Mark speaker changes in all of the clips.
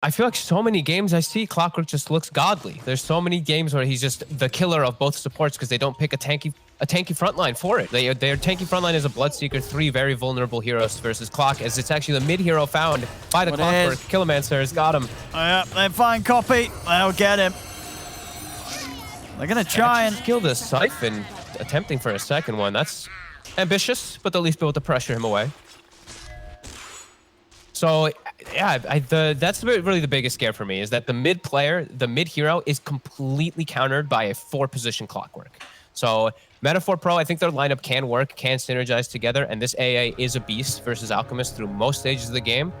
Speaker 1: I feel like so many games I see Clockwork just looks godly. There's so many games where he's just the killer of both supports because they don't pick a tanky frontline for it. Their tanky frontline is a Bloodseeker, 3 very vulnerable heroes versus Clock, as it's actually the mid hero found by the Clockwork. Kilomancer has got him.
Speaker 2: Oh, yeah, they find Copy. They'll get him. They're gonna try and
Speaker 1: kill the Siphon, attempting for a second one. That's ambitious, but they'll at least be able to pressure him away. So, yeah, that's really the biggest scare for me, is that the mid player, the mid hero, is completely countered by a 4-position Clockwork. So, Meta4Pro, I think their lineup can work, can synergize together, and this AA is a beast versus Alchemist through most stages of the game.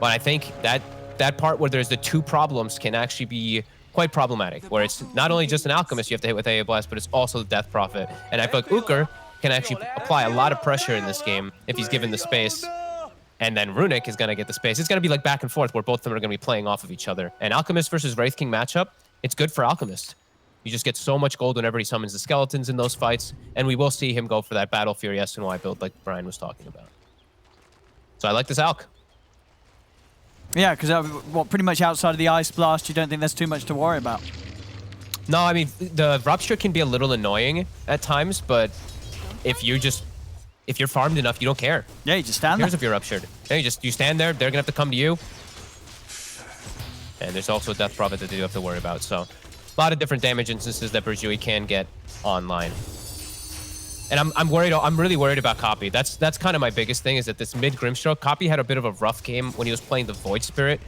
Speaker 1: But I think that part where there's the 2 problems can actually be quite problematic, where it's not only just an Alchemist you have to hit with AA Blast, but it's also the Death Prophet. And I feel like Uker can actually apply a lot of pressure in this game if he's given the space. And then Runic is going to get the space. It's going to be like back and forth where both of them are going to be playing off of each other. And Alchemist versus Wraith King matchup, it's good for Alchemist. You just get so much gold whenever he summons the skeletons in those fights. And we will see him go for that Battle Fury SNY build like Brian was talking about. So I like this Alch.
Speaker 2: yeah, because pretty much outside of the Ice Blast, you don't think there's too much to worry about?
Speaker 1: No, I mean, the Rupture can be a little annoying at times, but if you're farmed enough, you don't care.
Speaker 2: Yeah, you just stand there.
Speaker 1: Here's if you're ruptured. Yeah, you stand there. They're gonna have to come to you. And there's also a Death Prophet that they do have to worry about. So, a lot of different damage instances that burjui can get online. And I'm worried. I'm really worried about Copy. That's kind of my biggest thing, is that this mid Grimstroke, Copy had a bit of a rough game when he was playing the Void Spirit,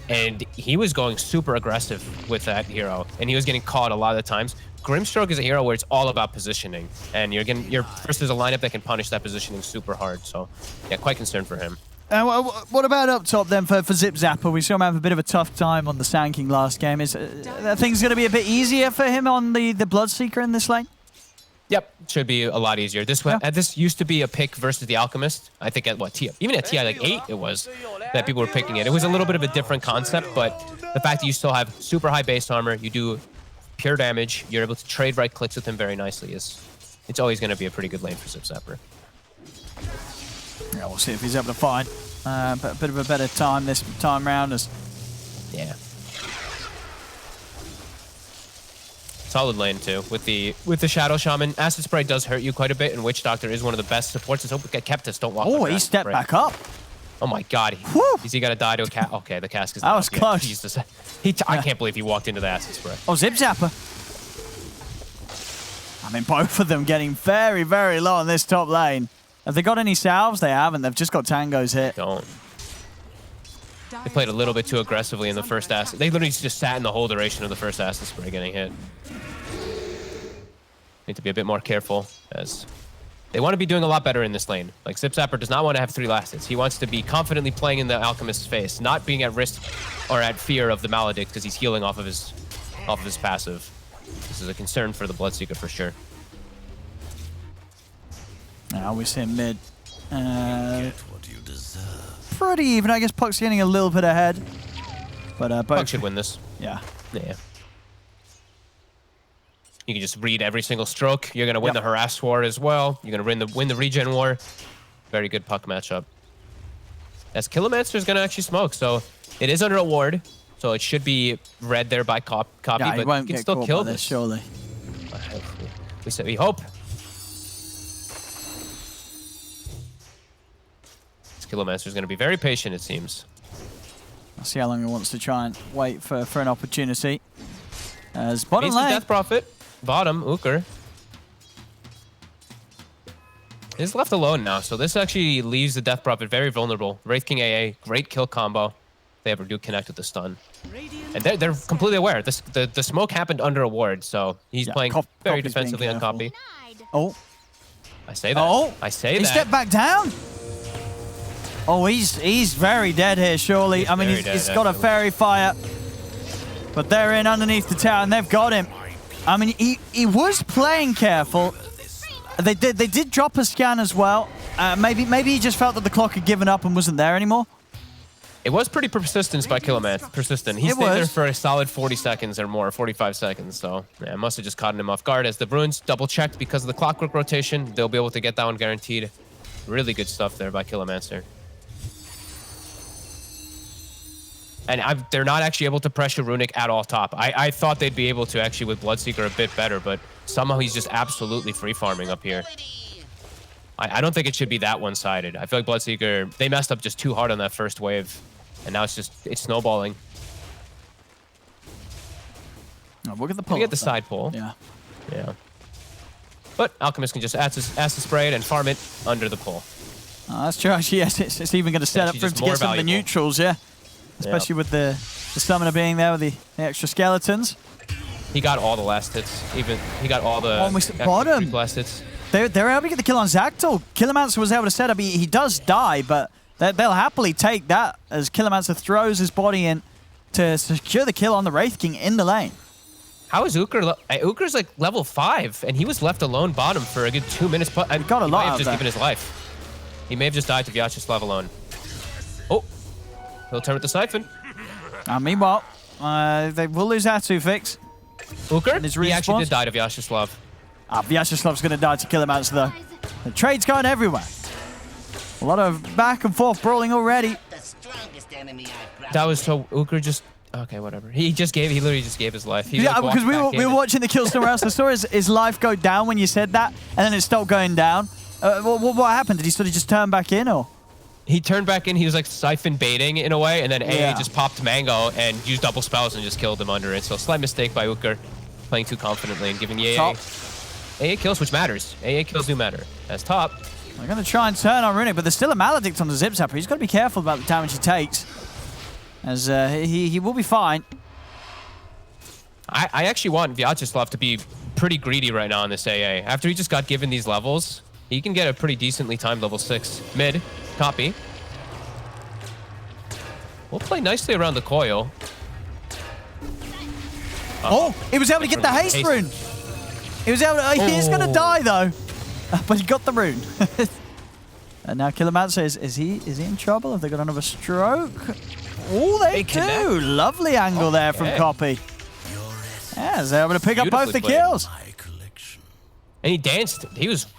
Speaker 1: and he was going super aggressive with that hero, and he was getting caught a lot of the times. Grimstroke is a hero where it's all about positioning, and you're first there's a lineup that can punish that positioning super hard. So, yeah, quite concerned for him.
Speaker 2: What about up top then for Zip Zapper? We saw him have a bit of a tough time on the Sand King last game. Is things going to be a bit easier for him on the Bloodseeker in this lane?
Speaker 1: Yep, should be a lot easier. This used to be a pick versus the Alchemist. I think at what, even at TI like 8 it was that people were picking it. It was a little bit of a different concept, but the fact that you still have super high base armor, you do pure damage, you're able to trade right clicks with him very nicely, it's always going to be a pretty good lane for Zip Zapper.
Speaker 2: Yeah, we'll see if he's able to find a bit of a better time this time round.
Speaker 1: Yeah. Solid lane too with the Shadow Shaman. Acid Spray does hurt you quite a bit, and Witch Doctor is one of the best supports. Let's hope Keptus don't walk.
Speaker 2: Oh, he stepped back up.
Speaker 1: Oh my God! Is he gonna die to a cat? Okay, the cask is.
Speaker 2: That was close.
Speaker 1: Jesus, I can't believe he walked into the Acid Spray.
Speaker 2: Oh, Zip Zapper. I mean, both of them getting very, very low on this top lane. Have they got any salves? They haven't. They've just got tangos hit.
Speaker 1: Don't. They played a little bit too aggressively in the first acid. They literally just sat in the whole duration of the first Acid Spray getting hit. Need to be a bit more careful, as they want to be doing a lot better in this lane. Like, Zip Zapper does not want to have 3 last hits. He wants to be confidently playing in the Alchemist's face, not being at risk or at fear of the Maledict because he's healing off of his passive. This is a concern for the Bloodseeker for sure.
Speaker 2: Now we see him mid. Pretty even. I guess Puck's getting a little bit ahead. But
Speaker 1: Puck should win this.
Speaker 2: Yeah.
Speaker 1: Yeah. You can just read every single stroke. You're going to win the Harass War as well. You're going to win the Regen War. Very good Puck matchup. As Kilomancer is going to actually smoke, so it is under a ward. So it should be read there by Copy,
Speaker 2: yeah,
Speaker 1: but he can still kill this.
Speaker 2: Surely.
Speaker 1: We hope. This Kilomancer is going to be very patient, it seems.
Speaker 2: I'll see how long he wants to try and wait for an opportunity. As bottom
Speaker 1: He's
Speaker 2: lane.
Speaker 1: the Death Prophet. Bottom, Uker. He's left alone now, so this actually leaves the Death Prophet very vulnerable. Wraith King AA, great kill combo. They ever do connect with the stun. And they're completely aware. The smoke happened under a ward, so he's playing very defensively on Copy.
Speaker 2: Oh.
Speaker 1: I say that.
Speaker 2: Oh.
Speaker 1: I say that.
Speaker 2: He stepped back down. Oh, he's very dead here, surely. I mean, he's got a Fairy Fire. But they're in underneath the tower, and they've got him. I mean, he was playing careful. They did drop a scan as well. Maybe he just felt that the clock had given up and wasn't there anymore.
Speaker 1: It was pretty persistent by Kiloman. Persistent. He stayed there for a solid 40 seconds or more, 45 seconds. So, yeah, must have just caught him off guard. As the Bruins double-checked because of the Clockwork rotation, they'll be able to get that one guaranteed. Really good stuff there by Kilomancer. And they're not actually able to pressure Runic at all top. I thought they'd be able to actually with Bloodseeker a bit better, but somehow he's just absolutely free farming up here. I don't think it should be that one-sided. I feel like Bloodseeker, they messed up just too hard on that first wave. And now it's snowballing.
Speaker 2: Oh, look at the pull.
Speaker 1: We get the side pull.
Speaker 2: Yeah.
Speaker 1: Yeah. But Alchemist can just ask to spray it and farm it under the pull.
Speaker 2: Oh, that's true. Actually, yes, it's even going to set up for him to get some of the neutrals, yeah. Especially with the summoner being there with the extra skeletons.
Speaker 1: He got all the last hits. He got all the
Speaker 2: bottom
Speaker 1: last hits.
Speaker 2: They were able to get the kill on Zactal. Killermancer was able to set up. He does die, but they'll happily take that as Killermancer throws his body in to secure the kill on the Wraith King in the lane.
Speaker 1: How is Uker? Uker's like level 5, and he was left alone bottom for a good 2 minutes. He
Speaker 2: got a lot. He
Speaker 1: may have just given his life. He may have just died to Vyacheslav alone. Oh, he'll turn with the Siphon.
Speaker 2: Meanwhile, they will lose Atu Fix.
Speaker 1: Uker? He actually did die to Vyacheslav.
Speaker 2: Vyacheslav's going to die to Killermancer, though. The trade's going everywhere. A lot of back and forth brawling already.
Speaker 1: That was so Uker just... Okay, whatever. He literally just gave his life.
Speaker 2: Yeah, because we were watching the kill somewhere else. I saw his life go down when you said that, and then it stopped going down. What happened? Did he sort of just turn back in, or?
Speaker 1: He turned back in. He was like siphon baiting in a way, and then AA just popped Mango and used double spells and just killed him under it. So slight mistake by Uker, playing too confidently and giving the AA kills, which matters. AA kills do matter. As top.
Speaker 2: They're going to try and turn on Runic, but there's still a Maledict on the Zip Zapper. He's got to be careful about the damage he takes, as he will be fine.
Speaker 1: I actually want Vyacheslav to be pretty greedy right now on this AA. After he just got given these levels, he can get a pretty decently timed level 6. Mid, copy. We'll play nicely around the coil.
Speaker 2: Oh, he was able to get the haste rune. He was able to, he's going to die though, but he got the rune. And now Killermancer is he in trouble? Have they got another stroke? Oh, they do. Lovely angle there from Copy. Yeah, they're able to pick up both the kills.
Speaker 1: And he danced.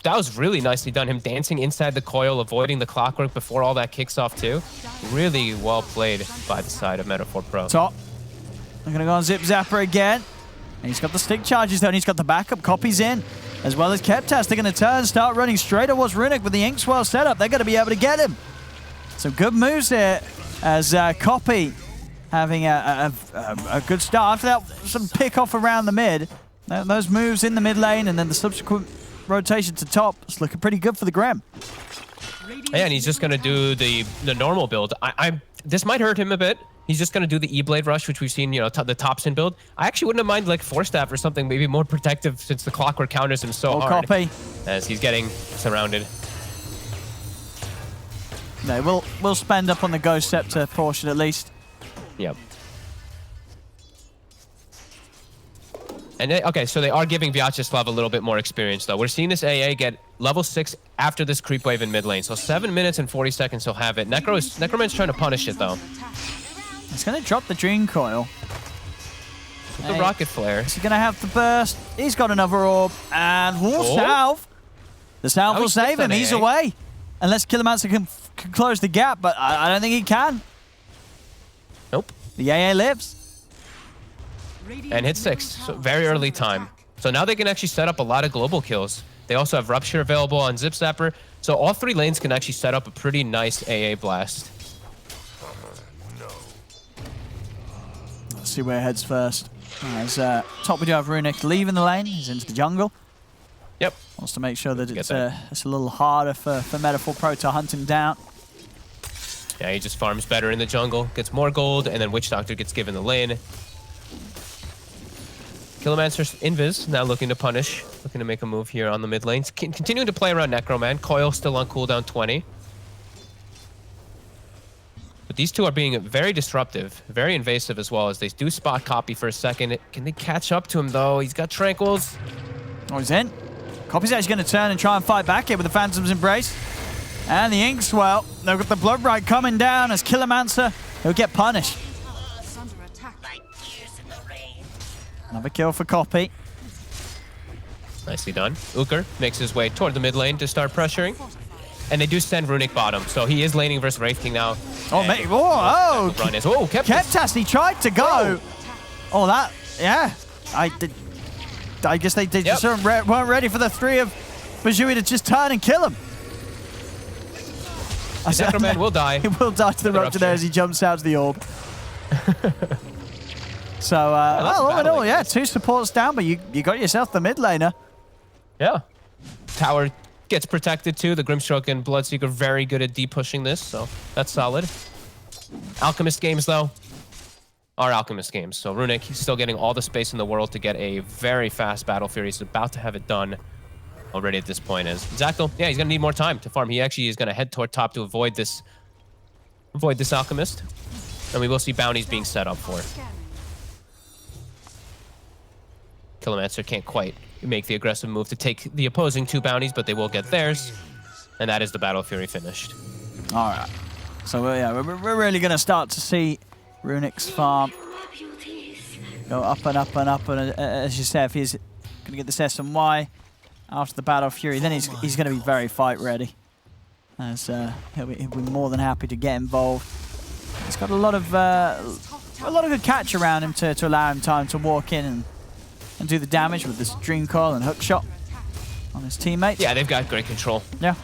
Speaker 1: That was really nicely done. Him dancing inside the coil, avoiding the clockwork before all that kicks off too. Really well played by the side of Meta4Pro.
Speaker 2: Top. They're going to go on Zip Zapper again. And he's got the stick charges though, and he's got the backup. Copies in, as well as Keptas. They're going to turn, start running straight towards Runic with the Inkswell setup. They're going to be able to get him. Some good moves here as Copy having a good start. After that, some pick off around the mid. Those moves in the mid lane and then the subsequent rotation to top. It's looking pretty good for the Grem.
Speaker 1: Yeah, and he's just going to do the normal build. This might hurt him a bit. He's just going to do the E-Blade Rush, which we've seen, the Topson build. I actually wouldn't have minded like Force Staff or something, maybe more protective since the clockwork counters him so hard.
Speaker 2: Copy.
Speaker 1: As he's getting surrounded.
Speaker 2: No, we'll spend up on the Ghost Scepter portion at least.
Speaker 1: Yep. And okay, so they are giving Vyacheslav a little bit more experience, though. We're seeing this AA get level 6 after this creep wave in mid lane. So 7 minutes and 40 seconds he'll have it. Necroman's trying to punish it, though.
Speaker 2: He's going to drop the Dream Coil.
Speaker 1: With the Rocket Flare.
Speaker 2: He's going to have the burst. He's got another orb. And Salve. The Salve will save him. He's away. Unless Killermancer can close the gap, but I don't think he can.
Speaker 1: Nope.
Speaker 2: The AA lives.
Speaker 1: And hit 6. So very early time. So now they can actually set up a lot of global kills. They also have Rupture available on Zip Zapper. So all 3 lanes can actually set up a pretty nice AA blast.
Speaker 2: Let's see where it heads first. As top we do have Runic leaving the lane. He's into the jungle.
Speaker 1: Yep.
Speaker 2: Wants to make sure that it's a little harder for Meta4Pro to hunt him down.
Speaker 1: Yeah, he just farms better in the jungle, gets more gold, and then Witch Doctor gets given the lane. Killermancer's Invis now looking to punish, looking to make a move here on the mid lanes. Continuing to play around Necroman. Coil still on cooldown 20. But these two are being very disruptive, very invasive as well, as they do spot Copy for a second. Can they catch up to him, though? He's got Tranquils.
Speaker 2: Oh, he's in. Copy's actually going to turn and try and fight back here with the Phantom's Embrace. And the Inkswell. They've got the Bloodbright coming down as Killermancer. He'll get punished. Another kill for Copy.
Speaker 1: Nicely done. Uker makes his way toward the mid lane to start pressuring. And they do send Runic bottom, so he is laning versus Wraith King now.
Speaker 2: Oh, mate. Oh,
Speaker 1: Keptas.
Speaker 2: He tried to go. Oh, that, yeah. I guess they just weren't ready for the three of burjui to just turn and kill him.
Speaker 1: Necroman will die.
Speaker 2: He will die to the rupture there as he jumps out to the orb. So, all in all, yeah, 2 supports down, but you got yourself the mid laner.
Speaker 1: Yeah. Tower gets protected too. The Grimstroke and Bloodseeker very good at de-pushing this, so that's solid. Alchemist games, though, are Alchemist games. So Runic, he's still getting all the space in the world to get a very fast Battle Fury. He's about to have it done already at this point. As Zactyl, yeah, he's going to need more time to farm. He actually is going to head toward top to avoid this Alchemist. And we will see bounties being set up for. Kilomancer can't quite make the aggressive move to take the opposing 2 bounties, but they will get theirs. And that is the Battle Fury finished.
Speaker 2: All right. So, yeah, we're really going to start to see Runic's farm go up and up and up. And as you said, if he's going to get this S&Y after the Battle Fury, then he's going to be very fight ready. As he'll be more than happy to get involved. He's got a lot of good catch around him to allow him time to walk in and do the damage with this Dream Coil and hook shot on his teammates.
Speaker 1: Yeah, they've got great control.
Speaker 2: Yeah.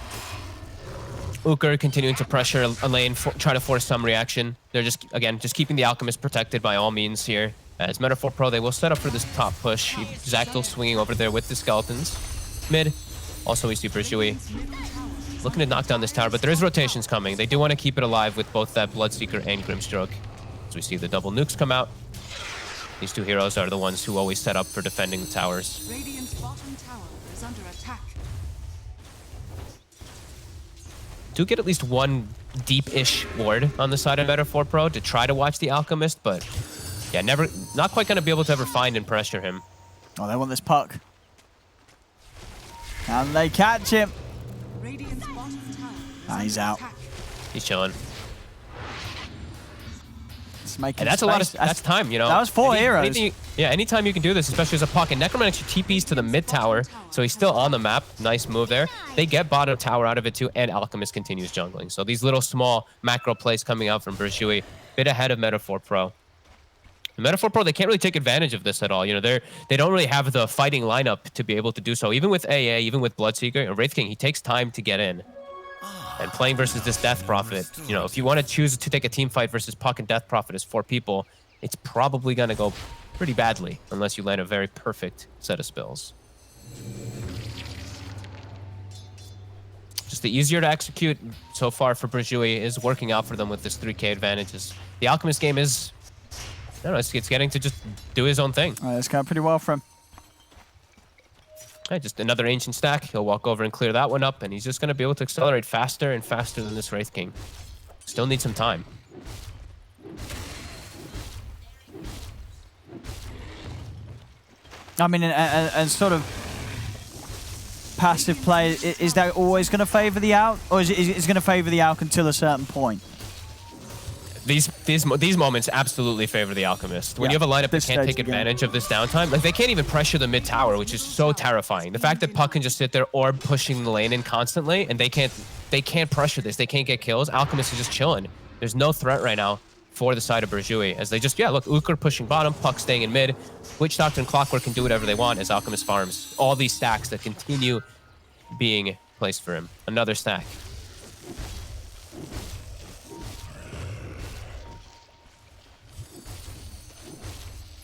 Speaker 1: Uker continuing to pressure a lane, try to force some reaction. They're just keeping the Alchemist protected by all means here. As Meta4Pro, they will set up for this top push. Zactyl swinging over there with the skeletons. Mid, also we see burjui looking to knock down this tower, but there is rotations coming. They do want to keep it alive with both that Bloodseeker and Grimstroke. As we see the double nukes come out. These 2 heroes are the ones who always set up for defending the towers.
Speaker 3: Radiant's bottom tower is under attack.
Speaker 1: Do get at least 1 deep-ish ward on the side of Meta4Pro to try to watch the Alchemist, but yeah, not quite going to be able to ever find and pressure him.
Speaker 2: Oh, they want this puck. Can they catch him?
Speaker 3: Radiant's bottom tower is
Speaker 2: he's
Speaker 3: under
Speaker 2: out.
Speaker 3: attack.
Speaker 1: He's chilling.
Speaker 2: And
Speaker 1: that's a lot of that's time, you know.
Speaker 2: That was 4 heroes.
Speaker 1: Anytime you can do this, especially as a puck. And Necroman actually TPs to the mid tower, so he's still on the map. Nice move there. They get bottom tower out of it too, and Alchemist continues jungling. So these little small macro plays coming out from burjui, bit ahead of Meta4Pro. Meta4Pro, they can't really take advantage of this at all. You know, they don't really have the fighting lineup to be able to do so. Even with AA, even with Bloodseeker and Wraith King, he takes time to get in. And playing versus this Death Prophet, you know, if you want to choose to take a team fight versus Puck and Death Prophet as 4 people, it's probably going to go pretty badly unless you land a very perfect set of spells. Just the easier to execute so far for burjui is working out for them with this 3k advantages. The Alchemist game is, I don't know, it's getting to just do his own thing.
Speaker 2: All right, it's going pretty well for him.
Speaker 1: Right, just another Ancient stack. He'll walk over and clear that one up, and he's just going to be able to accelerate faster and faster than this Wraith King. Still need some time.
Speaker 2: I mean, and sort of passive play, is that always going to favor the Alch? Or is it going to favor the Alch until a certain point?
Speaker 1: These moments absolutely favor the Alchemist. When you have a lineup that can't take advantage of this downtime, like they can't even pressure the mid tower, which is so terrifying. The fact that Puck can just sit there orb pushing the lane in constantly, and they can't pressure this. They can't get kills. Alchemist is just chilling. There's no threat right now for the side of burjui, as they just, look, Uker pushing bottom, Puck staying in mid. Witch Doctor and Clockwork can do whatever they want as Alchemist farms all these stacks that continue being placed for him. Another stack.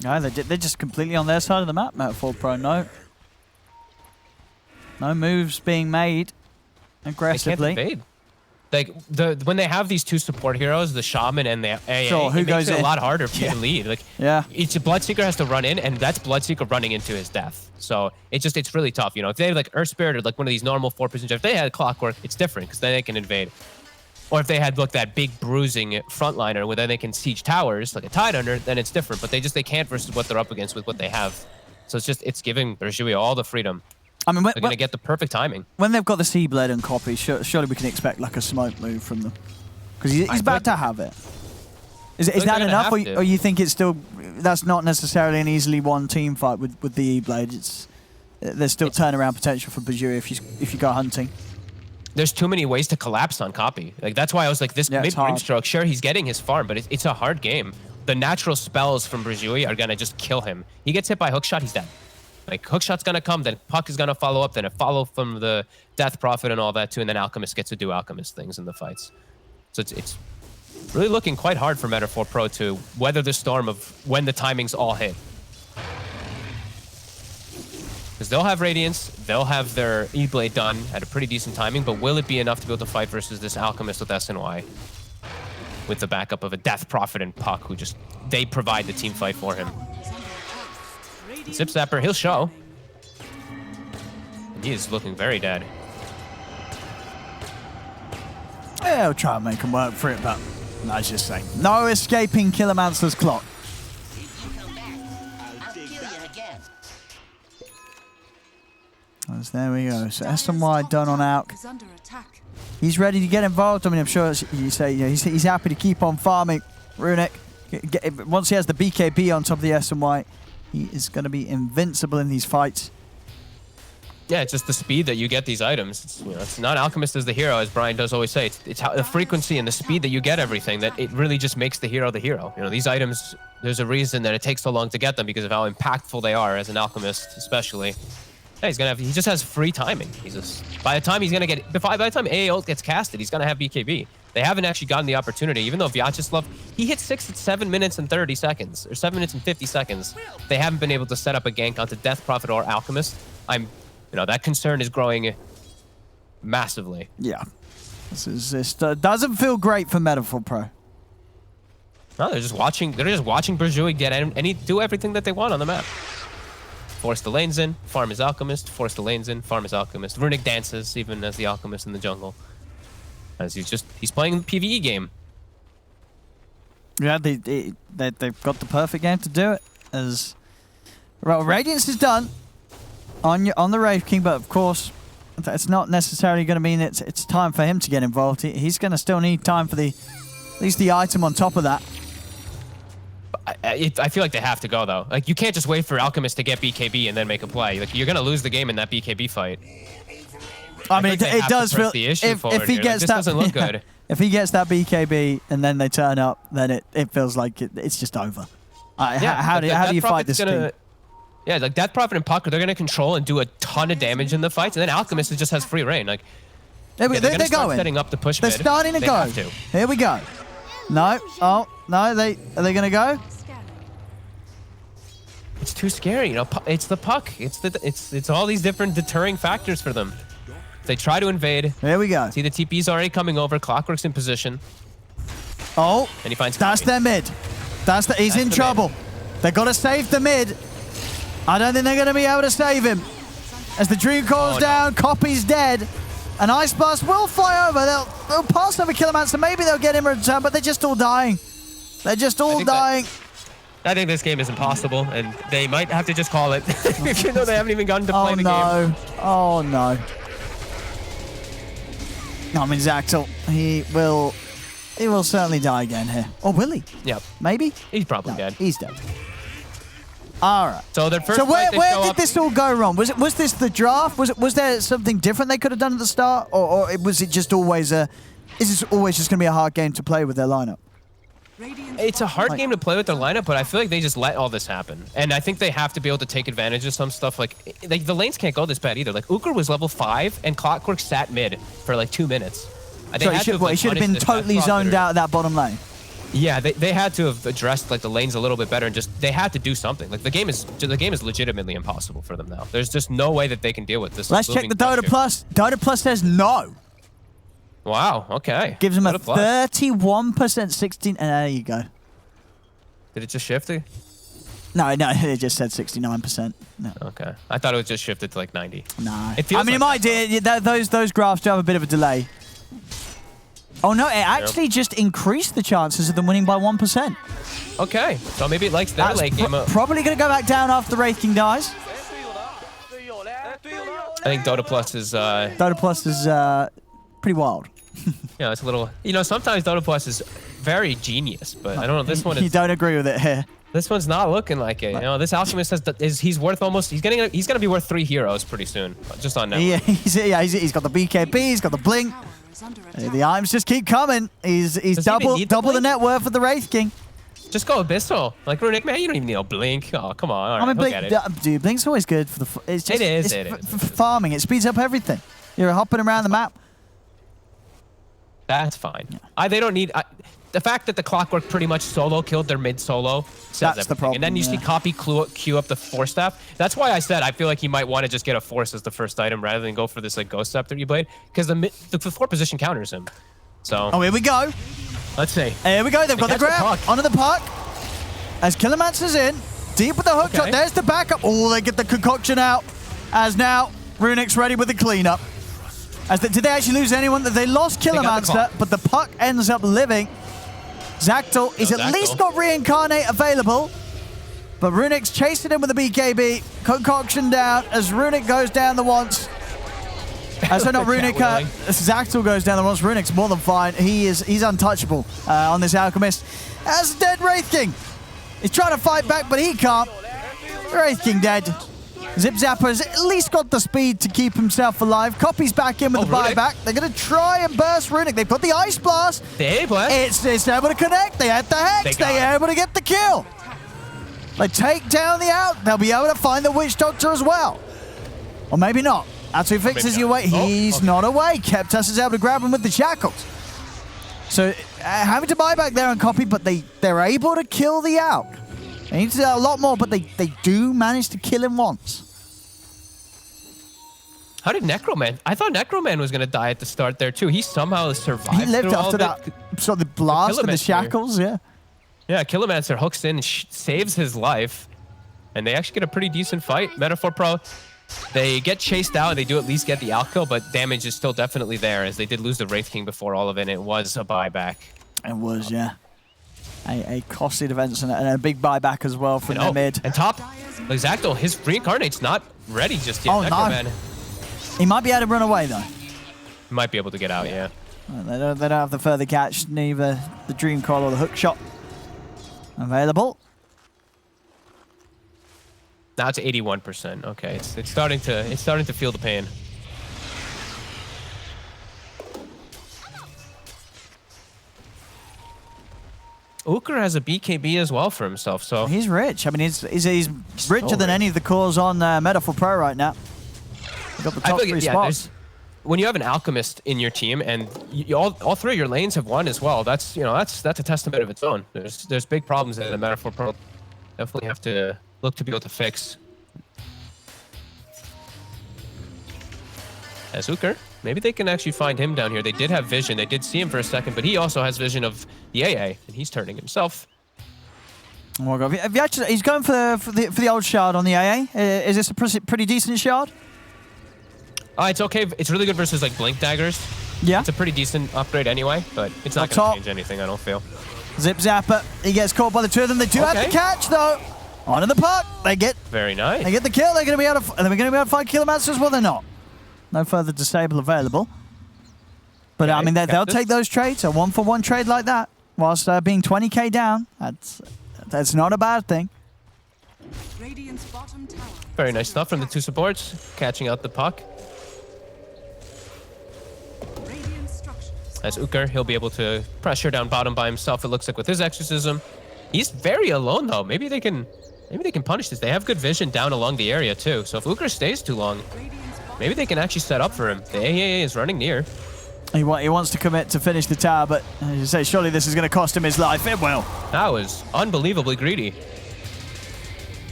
Speaker 2: No, they're just completely on their side of the map, Meta4Pro. No moves being made aggressively.
Speaker 1: They can't evade. Like when they have these 2 support heroes, the Shaman and the AA,
Speaker 2: sure, who
Speaker 1: it makes
Speaker 2: goes
Speaker 1: it a lot harder for you to lead. Like each Bloodseeker has to run in, and that's Bloodseeker running into his death. So it's really tough. You know, if they have like Earth Spirit or like one of these normal 4-person, if they had Clockwork, it's different because then they can invade. Or if they had that big bruising frontliner where then they can siege towers like a Tidehunter, then it's different. But they can't versus what they're up against with what they have. So it's giving burjui all the freedom. I mean, they're going to get the perfect timing.
Speaker 2: When they've got the Seablade and copy, surely we can expect like a smoke move from them. Because he's about to have it. Is that enough, or you think it's still, that's not necessarily an easily won team fight with the E-Blade? There's still turnaround potential for burjui if you go hunting.
Speaker 1: there's too many ways to collapse on copy. Like that's why I was like, this mid Grimstroke, sure, he's getting his farm, but it's a hard game. The natural spells from burjui are gonna just kill him. He gets hit by hookshot, he's dead. Like hookshot's gonna come, then Puck is gonna follow up, then a follow from the Death Prophet and all that too, and then Alchemist gets to do Alchemist things in the fights. So it's really looking quite hard for Meta4Pro to weather the storm of when the timings all hit. Because they'll have Radiance, they'll have their E-Blade done at a pretty decent timing, but will it be enough to be able to fight versus this Alchemist with SNY? With the backup of a Death Prophet and Puck, who just, they provide the team fight for him. Zip Zapper, he'll show. And he is looking very dead.
Speaker 2: Yeah, I'll try and make him work for it, but I was just saying. No escaping Killermancer's clock. As there we go. So SNY done on Alk. He's ready to get involved. I mean, I'm sure you say he's happy to keep on farming. Runic, once he has the BKB on top of the SNY, he is going to be invincible in these fights.
Speaker 1: Yeah, it's just the speed that you get these items. It's, you know, it's not Alchemist as the hero, as Brian does always say. It's how the frequency and the speed that you get everything that it really just makes the hero the hero. You know, these items, there's a reason that it takes so long to get them because of how impactful they are as an Alchemist, especially. Yeah, he just has free timing. He's just, by the time AA ult gets casted, he's gonna have BKB. They haven't actually gotten the opportunity, even though Vyacheslav, he hit 7 minutes and 30 seconds, or 7 minutes and 50 seconds. They haven't been able to set up a gank onto Death Prophet or Alchemist. You know, that concern is growing massively.
Speaker 2: Yeah. This doesn't feel great for Meta4Pro.
Speaker 1: No, they're just watching burjui get do everything that they want on the map. Force the lanes in, farm his Alchemist, force the lanes in, farm his Alchemist. Runic dances even as the Alchemist in the jungle. As he's playing the PvE game.
Speaker 2: Yeah, they've got the perfect game to do it. As well, Radiance is done on the Wraith King, but of course, it's not necessarily going to mean it's time for him to get involved. He's going to still need time for at least the item on top of that.
Speaker 1: I feel like they have to go though. Like you can't just wait for Alchemist to get BKB and then make a play. Like you're gonna lose the game in that BKB fight.
Speaker 2: I mean, it does feel if he gets that
Speaker 1: doesn't look good.
Speaker 2: If he gets that BKB and then they turn up, then it feels like it's just over. How do you fight this team?
Speaker 1: Yeah, like Death Prophet and Puck, they're gonna control and do a ton of damage in the fights, and then Alchemist just has free reign. Like
Speaker 2: they're going.
Speaker 1: Setting up the push.
Speaker 2: They're starting to go. Here we go. No. Oh no. Are they gonna go?
Speaker 1: It's too scary, you know. It's the Puck. It's all these different deterring factors for them. They try to invade.
Speaker 2: There we go.
Speaker 1: See the TP's already coming over. Clockwork's in position.
Speaker 2: Oh,
Speaker 1: and he finds.
Speaker 2: That's their mid. He's in trouble. They got to save the mid. I don't think they're going to be able to save him. As the Dream calls down, Copy's dead. An Ice Blast will fly over. They'll pass over Killermancer. Maybe they'll get him in return, but they're just all dying. They're just all dying.
Speaker 1: I think this game is impossible, and they might have to just call it, even though they haven't even gotten to play the game.
Speaker 2: Oh no! I mean, Zaxel, he will certainly die again here. Or will he?
Speaker 1: Yep.
Speaker 2: Maybe.
Speaker 1: He's probably dead.
Speaker 2: He's dead. All right.
Speaker 1: So their first.
Speaker 2: So where did this all go wrong? Was this the draft? Was there something different they could have done at the start, or was it just always is this always just going to be a hard game to play with their lineup?
Speaker 1: It's a hard game to play with their lineup, but I feel like they just let all this happen. And I think they have to be able to take advantage of some stuff. Like the lanes can't go this bad either. Like Uker was level 5 and Clockwork sat mid for like 2 minutes.
Speaker 2: So he should have been totally zoned out of that bottom lane.
Speaker 1: Yeah, they had to have addressed like the lanes a little bit better and they had to do something. Like the game is legitimately impossible for them now. There's just no way that they can deal with this.
Speaker 2: Let's check the Dota Plus. Dota Plus says no.
Speaker 1: Wow, okay.
Speaker 2: Gives him a 31% 16, and there you go.
Speaker 1: Did it just shift it?
Speaker 2: No, it just said 69%. No.
Speaker 1: Okay. I thought it was just shifted to like 90.
Speaker 2: No. It might do. Those graphs do have a bit of a delay. Oh no, it actually just increased the chances of them winning by 1%.
Speaker 1: Okay, so maybe it likes their late game up.
Speaker 2: Probably going to go back down after the Wraith King dies.
Speaker 1: I think Dota Plus is...
Speaker 2: Dota Plus is pretty wild.
Speaker 1: Yeah, it's a little... You know, sometimes Dota Plus is very genius, but I don't know, this one is...
Speaker 2: You don't agree with it here.
Speaker 1: This one's not looking like it. You know, this Alchemist he's worth almost. He's gonna be worth 3 heroes pretty soon, just on network.
Speaker 2: Yeah, he's got the BKB, he's got the blink.
Speaker 3: Tower is under attack.
Speaker 2: The items just keep coming. He's double the net worth of the Wraith King.
Speaker 1: Just go Abyssal. Like, Runic, man, you don't even need a blink. Oh, come on. All right,
Speaker 2: I mean,
Speaker 1: he'll get it.
Speaker 2: dude, blink's always good for the. It's just,
Speaker 1: It is.
Speaker 2: for farming. It speeds up everything. You're hopping around the map.
Speaker 1: That's fine. They don't need... the fact that the Clockwork pretty much solo killed their mid solo says
Speaker 2: That's
Speaker 1: everything.
Speaker 2: the problem,
Speaker 1: And then you see Copy queue up the Force Staff. That's why I said I feel like he might want to just get a Force as the first item rather than go for this like Ghost Scepter you played, because the 4 position counters him. So...
Speaker 2: Oh, here we go.
Speaker 1: Let's see.
Speaker 2: Here we go. They've got the grab onto the puck. As Killermancer's in, deep with the hook shot. There's the backup. Oh, they get the concoction out. As now, Runic's ready with the cleanup. Did they actually lose anyone? They lost Killermancer, but the puck ends up living. Zactyl is at least got Reincarnate available. But Runic's chasing him with the BKB. Concoction down as Runic goes down the once. So not Runic, Zactyl goes down the once. Runic's more than fine. He's untouchable on this Alchemist. As dead Wraith King. He's trying to fight back, but he can't. Wraith King dead. Zip Zapper's at least got the speed to keep himself alive. Copy's back in with the buyback. They're going to try and burst Runic. They've got the Ice Blast. It's able to connect. They had the Hex. They're able to get the kill. They take down the out. They'll be able to find the Witch Doctor as well. Or maybe not. That's who fixes you away. He's not away. Keptus is able to grab him with the shackles. So having to buy back there and Copy, but they're able to kill the out. They need to do a lot more, but they do manage to kill him once.
Speaker 1: How did Necroman? I thought Necroman was going to die at the start there too. He somehow survived.
Speaker 2: He lived after that. So the blast and the shackles, yeah.
Speaker 1: Yeah, Killermancer hooks in and saves his life. And they actually get a pretty decent fight. Meta4Pro, they get chased out. They do at least get the out kill, but damage is still definitely there as they did lose the Wraith King before all of it. And it was a buyback. It
Speaker 2: was, yeah. A costly defense and a big buyback as well from the mid.
Speaker 1: And top, Zactyl, his Reincarnate's not ready just yet.
Speaker 2: Oh, no. He might be able to run away, though.
Speaker 1: Might be able to get out, yeah.
Speaker 2: They don't have the further catch, neither the Dream Coil or the hook shot available.
Speaker 1: Now it's 81%. Okay, it's starting to feel the pain. Uker has a BKB as well for himself, so
Speaker 2: he's rich. I mean, he's richer than any of the cores on Meta4Pro right now. He got the top 3 spots.
Speaker 1: When you have an Alchemist in your team and all 3 of your lanes have won as well, that's a testament of its own. There's big problems that the Meta4Pro definitely have to look to be able to fix. As Uker, maybe they can actually find him down here. They did have vision. They did see him for a second, but he also has vision of the AA, and he's turning himself.
Speaker 2: Oh my God! Have you actually? He's going for the old shard on the AA. Is this a pretty decent shard?
Speaker 1: It's okay. It's really good versus like blink daggers.
Speaker 2: Yeah.
Speaker 1: It's a pretty decent upgrade anyway, but it's not going to change anything, I don't feel.
Speaker 2: Zip Zapper. He gets caught by the 2 of them. They do have the catch though. Onto the puck. They get.
Speaker 1: Very nice.
Speaker 2: They get the kill. They're going to be able to. Are they going to be able to find Killermancer as well? They're not. No further disable available. But I mean, they'll take those trades. A 1-for-1 trade like that, whilst being 20k down. That's not a bad thing.
Speaker 3: Radiant's bottom tower.
Speaker 1: Very nice stuff from the 2 supports, catching out the puck. As Uker, he'll be able to pressure down bottom by himself, it looks like, with his exorcism. He's very alone though. Maybe they can punish this. They have good vision down along the area too. So if Uker stays too long, maybe they can actually set up for him. The AAA is running near.
Speaker 2: He wants to commit to finish the tower, but as you say, surely this is going to cost him his life. It will.
Speaker 1: That was unbelievably greedy.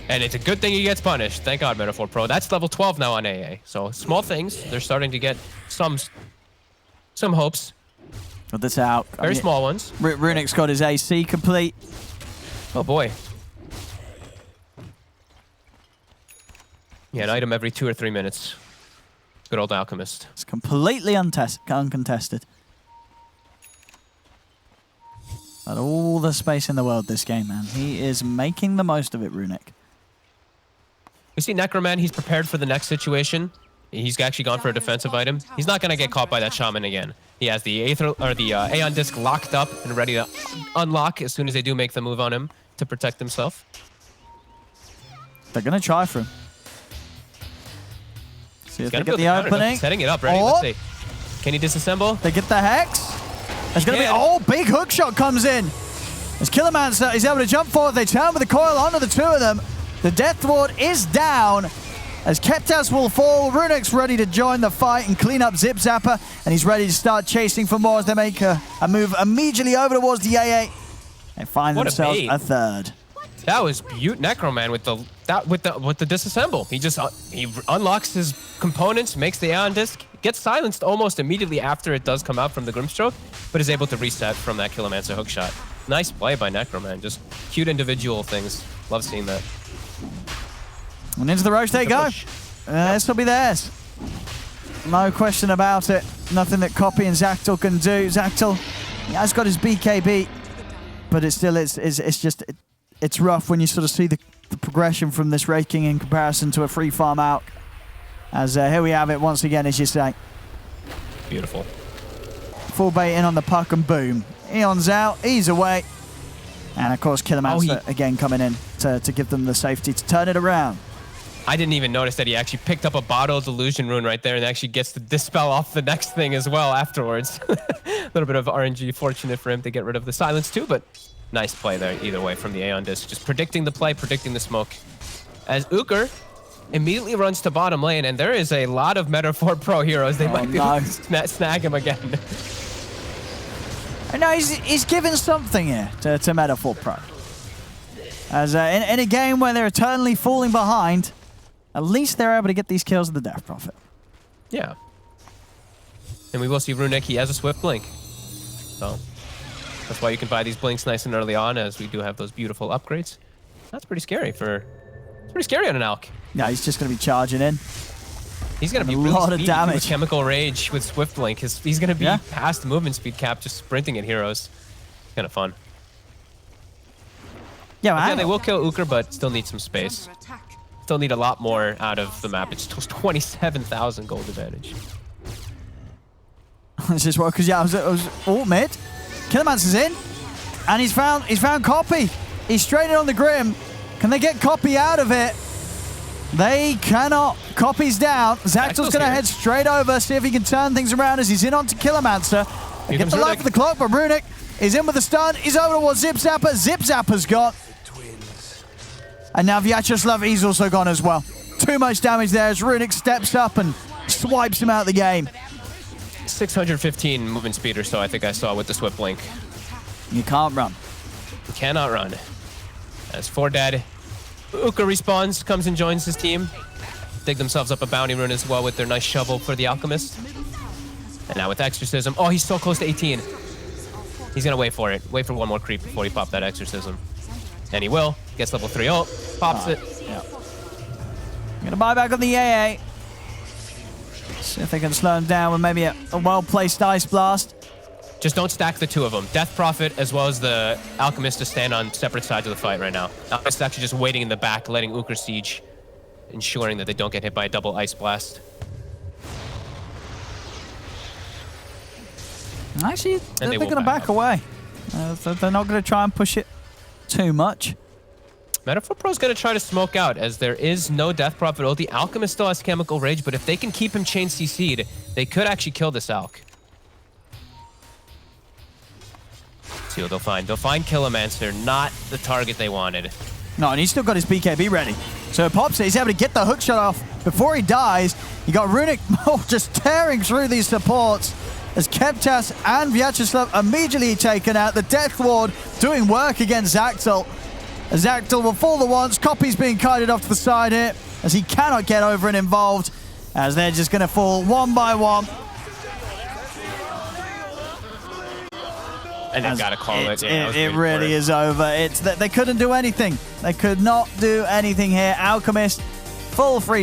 Speaker 1: And it's a good thing he gets punished. Thank God, Meta4Pro. That's level 12 now on AA. So small things. They're starting to get some hopes.
Speaker 2: But this out.
Speaker 1: Very small ones.
Speaker 2: Runic's got his AC complete.
Speaker 1: Oh boy. Yeah, an item every 2 or 3 minutes. Good old Alchemist.
Speaker 2: It's completely uncontested. Got all the space in the world this game, man. He is making the most of it, Runic.
Speaker 1: We see Necroman. He's prepared for the next situation. He's actually gone for a defensive item. He's not going to get caught by that Shaman again. He has the Aeon Disc locked up and ready to unlock as soon as they do make the move on him. to protect himself.
Speaker 2: They're going to try for him. See if they get the
Speaker 1: counter,
Speaker 2: opening.
Speaker 1: Setting it up, ready.
Speaker 2: Oh.
Speaker 1: Let's see. Can he disassemble?
Speaker 2: They get the Hex. There's going to be... Oh, big hook shot comes in. As Killermancer is able to jump forward, they turn with the coil onto the two of them. The Death Ward is down. As Keptas will fall, Runik's ready to join the fight and clean up Zip Zapper, and he's ready to start chasing for more as they make a move immediately over towards the AA. They find themselves a third.
Speaker 1: That was Necroman with the disassemble. He just he unlocks his components, makes the Aeon Disc, gets silenced almost immediately after it does come out from the Grimstroke, but is able to reset from that Killermancer hookshot. Nice play by Necroman. Just cute individual things. Love seeing that.
Speaker 2: And into the Roche they go. This will be theirs. No question about it. Nothing that Copy and Zactyl can do. Zactyl, he has got his BKB, but it's still it's rough when you sort of see the progression from this raking in comparison to a free farm out. As here we have it once again, as you say.
Speaker 1: Beautiful.
Speaker 2: Full bait in on the puck and boom. Eon's out, he's away. And of course Killermancer again coming in to give them the safety to turn it around.
Speaker 1: I didn't even notice that he actually picked up a bottle delusion rune right there and actually gets to dispel off the next thing as well afterwards. A little bit of RNG fortunate for him to get rid of the silence too, but nice play there either way from the Aeon Disc. Just predicting the play, predicting the smoke. As Uker immediately runs to bottom lane, and there is a lot of Meta4Pro heroes. They might be able to snag him again.
Speaker 2: No, he's given something here to Meta4Pro. As in a game where they're eternally falling behind, at least they're able to get these kills with the Death Prophet.
Speaker 1: Yeah. And we will see Runik. He has a Swift Blink. So that's why you can buy these Blinks nice and early on, as we do have those beautiful upgrades. That's pretty scary it's pretty scary on an Alk.
Speaker 2: Yeah, he's just going to be charging in.
Speaker 1: He's going to be
Speaker 2: a
Speaker 1: really
Speaker 2: lot of
Speaker 1: speedy
Speaker 2: damage.
Speaker 1: with Chemical Rage with Swift Blink. He's going to be past the movement speed cap, just sprinting at heroes. Kind of fun.
Speaker 2: Yeah,
Speaker 1: they will kill Uker, but still need some space. Still need a lot more out of the map. It's still 27,000 gold advantage.
Speaker 2: This is what, because I was all mid. Killermancer's in, and he's found Copy. He's straight in on the Grim. Can they get Copy out of it? They cannot. Copy's down. Zactyl's going to head straight over, see if he can turn things around as he's in onto Killermancer. They get the life of the clock, but Runik is in with the stun. He's over towards Zip Zapper. Zip Zapper's got. And now Vyacheslav, he's also gone as well. Too much damage there as Runik steps up and swipes him out of the game.
Speaker 1: 615 movement speed or so, I think I saw with the Swift Blink.
Speaker 2: You can't run.
Speaker 1: You cannot run. As 4 dead. Uka respawns, comes and joins his team. Dig themselves up a bounty rune as well with their nice shovel for the Alchemist. And now with Exorcism. Oh, he's so close to 18. He's going to wait for it. Wait for one more creep before he pops that Exorcism. And he will. Gets level 3 ult. Pops it.
Speaker 2: Yeah. Going to buy back on the AA. See if they can slow him down with maybe a well-placed Ice Blast.
Speaker 1: Just don't stack the two of them. Death Prophet as well as the Alchemist to stand on separate sides of the fight right now. Alchemist actually just waiting in the back, letting Uker siege, ensuring that they don't get hit by a double Ice Blast.
Speaker 2: Actually, they're going to back away. They're not going to try and push it too much.
Speaker 1: Meta4Pro is going to try to smoke out, as there is no Death Prophet ult. The Alchemist still has Chemical Rage, but if they can keep him chain CC'd, they could actually kill this Alk. See what they'll find. They'll find Killermancer, not the target they wanted.
Speaker 2: No, and he's still got his BKB ready. So Pops, he's able to get the hookshot off before he dies. You got Runik just tearing through these supports as Keptas and Vyacheslav immediately taken out. The Death Ward doing work against Zactyl. Zactyl will fall the once. Copy's being kited off to the side here as he cannot get over and involved, as they're just going to fall one by one.
Speaker 1: And they've got to call it. Yeah,
Speaker 2: it really is over. It's that they couldn't do anything. They could not do anything here. Alchemist, full free